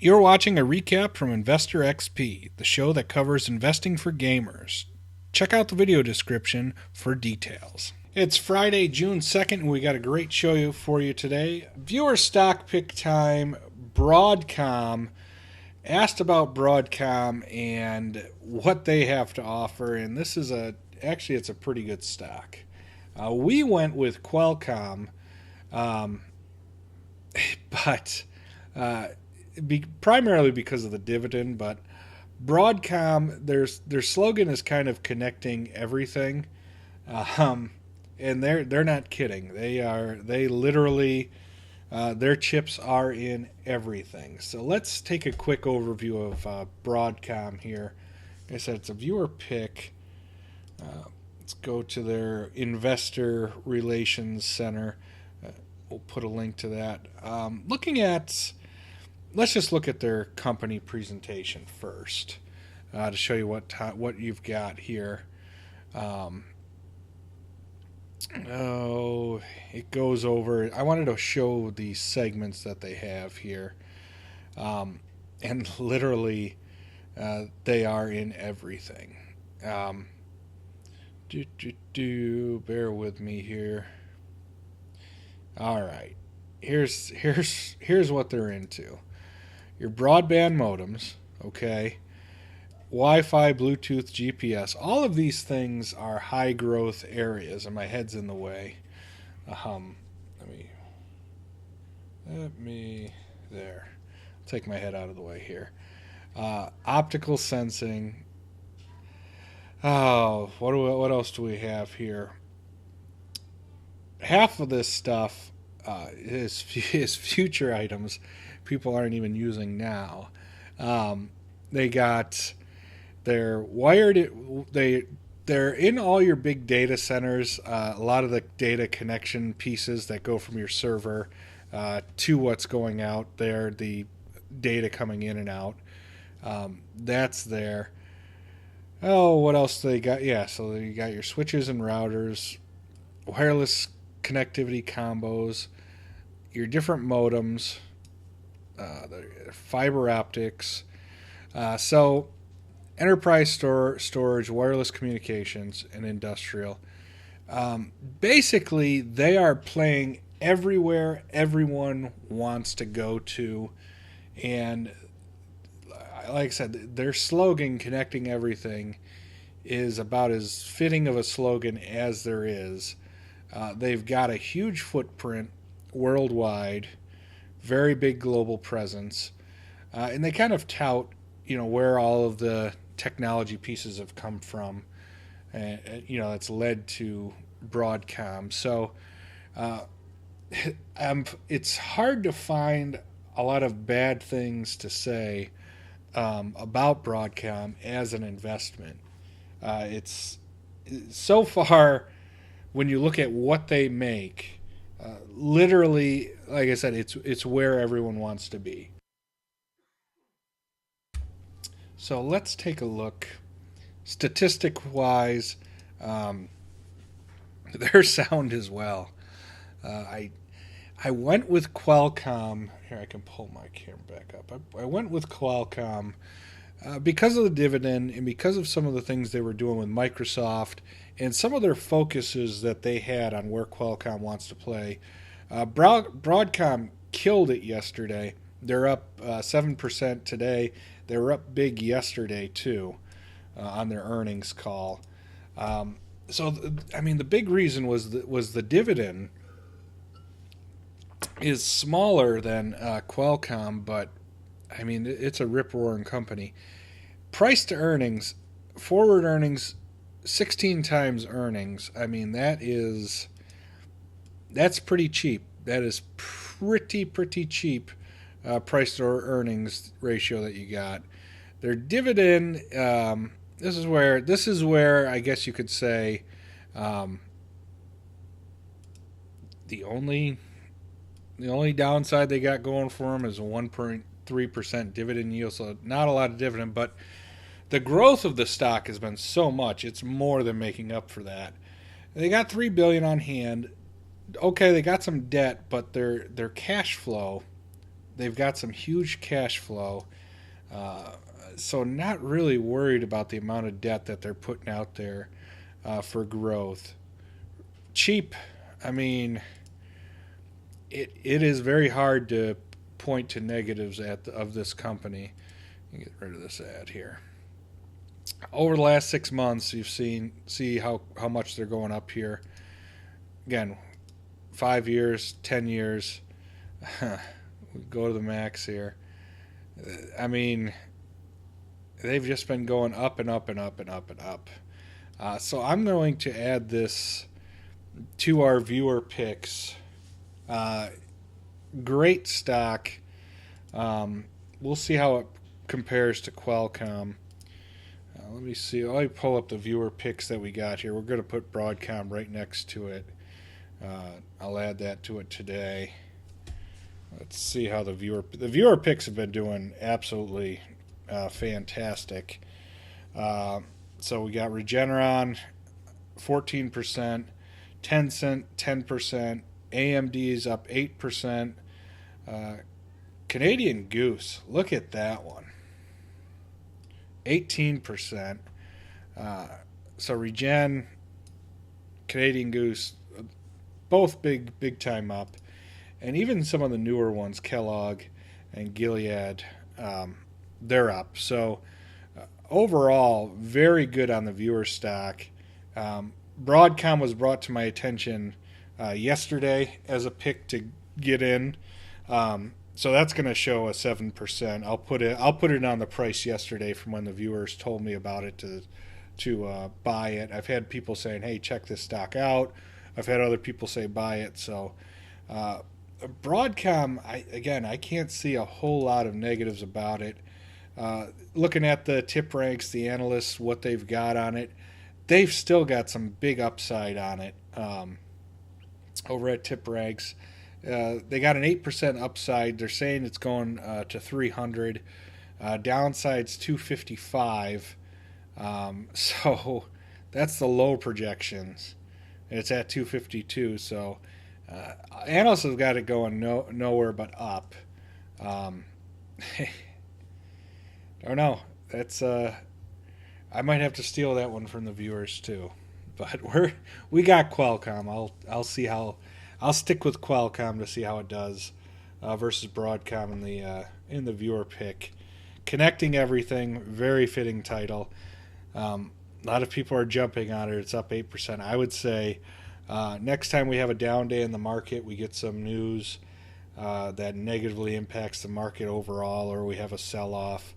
You're watching a recap from Investor XP, the show that covers investing for gamers. Check out the video description for details. It's Friday, June 2nd, and we got a great show for you today. Viewer stock pick time. BROADCOM asked about BROADCOM and what they have to offer, and this is it's a pretty good stock. We went with QUALCOMM, but primarily because of the dividend. But BROADCOM, their slogan is kind of connecting everything, and they're not kidding. They literally their chips are in everything. So let's take a quick overview of BROADCOM here. Like I said, it's a viewer pick. Let's go to their investor relations center. We'll put a link to that. Let's just look at their company presentation first to show you what you've got here. It goes over. I wanted to show the segments that they have here, and literally, they are in everything. Bear with me here. All right, here's what they're into. Your broadband modems, okay, Wi-Fi, Bluetooth, GPS. All of these things are high growth areas, and my head's in the way. Let me there. Take my head out of the way here. Optical sensing. Oh, what else do we have here? Half of this stuff is future items people aren't even using now. They got their wired. They're in all your big data centers. A lot of the data connection pieces that go from your server to what's going out there, the data coming in and out. That's there. Oh, what else do they got? Yeah, so you got your switches and routers, wireless connectivity combos, your different modems, the fiber optics. So enterprise storage, wireless communications, and industrial. Basically, they are playing everywhere everyone wants to go to. And like I said, their slogan, connecting everything, is about as fitting of a slogan as there is. They've got a huge footprint worldwide, very big global presence, and they kind of tout, where all of the technology pieces have come from, and that's led to BROADCOM. So it's hard to find a lot of bad things to say about BROADCOM as an investment. It's so far, when you look at what they make, literally, like I said, it's where everyone wants to be. So let's take a look. Statistic-wise, their sound as well. I went with QUALCOMM. Here, I can pull my camera back up. I went with QUALCOMM because of the dividend and because of some of the things they were doing with Microsoft and some of their focuses that they had on where QUALCOMM wants to play. BROADCOM killed it yesterday. They're up 7% today. They were up big yesterday too on their earnings call. The big reason was the dividend is smaller than QUALCOMM, but it's a rip-roaring company. Price to earnings, forward earnings, 16 times earnings. That's pretty cheap. That is pretty cheap price to earnings ratio that you got. Their dividend, this is where I guess you could say the only downside they got going for them is a 1.3% dividend yield, so not a lot of dividend, but the growth of the stock has been so much, it's more than making up for that. They got $3 billion on hand. Okay, they got some debt, but their cash flow They've got some huge cash flow. So not really worried about the amount of debt that they're putting out there for growth. Cheap. I mean, it is very hard to point to negatives of this company. Get rid of this ad here. Over the last 6 months, you've see how much they're going up here. Again, 5 years, 10 years. We go to the max here. I mean, they've just been going up and up and up and up and up. So I'm going to add this to our viewer picks. Great stock. We'll see how it compares to Qualcomm. Let me see. Let me pull up the viewer picks that we got here. We're going to put BROADCOM right next to it. I'll add that to it today. Let's see how the viewer picks have been doing absolutely fantastic. So we got Regeneron 14%, Tencent 10%, AMD's up 8%. Canadian Goose, look at that one, 18%. So Regen, Canadian Goose, both big time up, and even some of the newer ones, Kellogg and Gilead, they're up. So overall, very good on the viewer stock. BROADCOM was brought to my attention yesterday as a pick to get in. So that's going to show a 7%. I'll put it on the price yesterday from when the viewers told me about it to buy it. I've had people saying, "Hey, check this stock out." I've had other people say buy it. So BROADCOM, I can't see a whole lot of negatives about it. Looking at the tip ranks, the analysts, what they've got on it, they've still got some big upside on it. Over at tip ranks, they got an 8% upside. They're saying it's going to 300. Downside's 255. So that's the low projections. It's at 252. So analysts have got it going nowhere but up. I don't know. That's I might have to steal that one from the viewers too. But we got Qualcomm. I'll stick with Qualcomm to see how it does versus BROADCOM in the viewer pick. Connecting everything, very fitting title. A lot of people are jumping on it. It's up 8%. I would say next time we have a down day in the market, we get some news that negatively impacts the market overall, or we have a sell-off.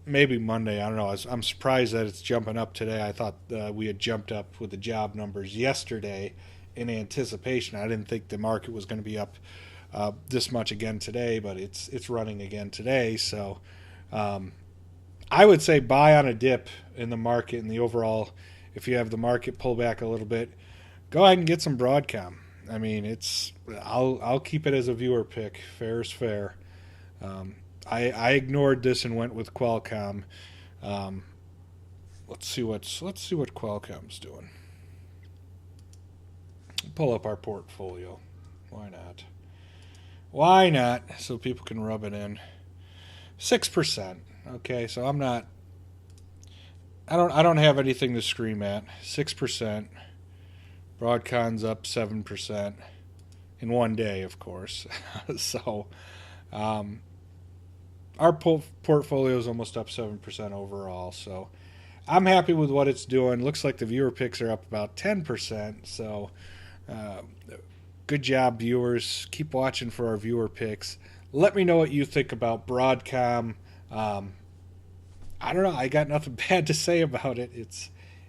Maybe Monday. I don't know. I'm surprised that it's jumping up today. I thought we had jumped up with the job numbers yesterday in anticipation. I didn't think the market was going to be up this much again today, but it's running again today. So I would say buy on a dip in the market and the overall. If you have the market pull back a little bit, go ahead and get some BROADCOM. I mean, I'll keep it as a viewer pick. Fair is fair. I ignored this and went with Qualcomm. Let's see what Qualcomm's doing. Pull up our portfolio. Why not? So people can rub it in. 6%. Okay, so I don't have anything to scream at. 6%. BROADCOM's up 7% in one day, of course. So our portfolio is almost up 7% overall. So I'm happy with what it's doing. Looks like the viewer picks are up about 10%. So good job, viewers. Keep watching for our viewer picks. Let me know what you think about BROADCOM. I don't know. I got nothing bad to say about it.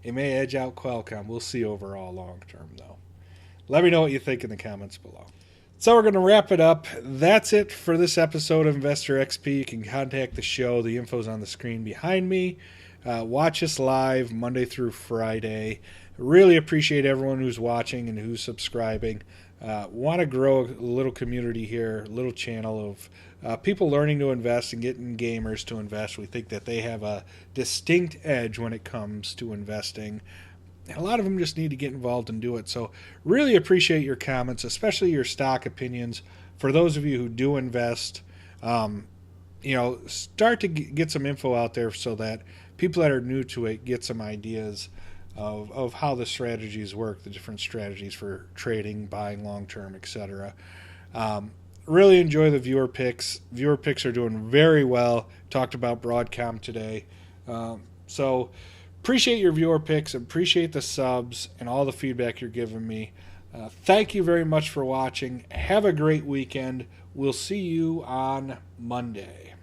It may edge out Qualcomm. We'll see overall long term, though. Let me know what you think in the comments below. So we're going to wrap it up. That's it for this episode of Investor XP. You can contact the show. The info's on the screen behind me. Watch us live Monday through Friday. Really appreciate everyone who's watching and who's subscribing. Want to grow a little community here, a little channel of people learning to invest and getting gamers to invest. We think that they have a distinct edge when it comes to investing. And a lot of them just need to get involved and do it. So really appreciate your comments, especially your stock opinions. For those of you who do invest, Start to get some info out there so that people that are new to it get some ideas of how the strategies work, the different strategies for trading, buying long term, etc. Really enjoy the viewer picks. Viewer picks are doing very well. Talked about BROADCOM today. So appreciate your viewer picks, appreciate the subs and all the feedback you're giving me. Thank you very much for watching. Have a great weekend. We'll see you on Monday.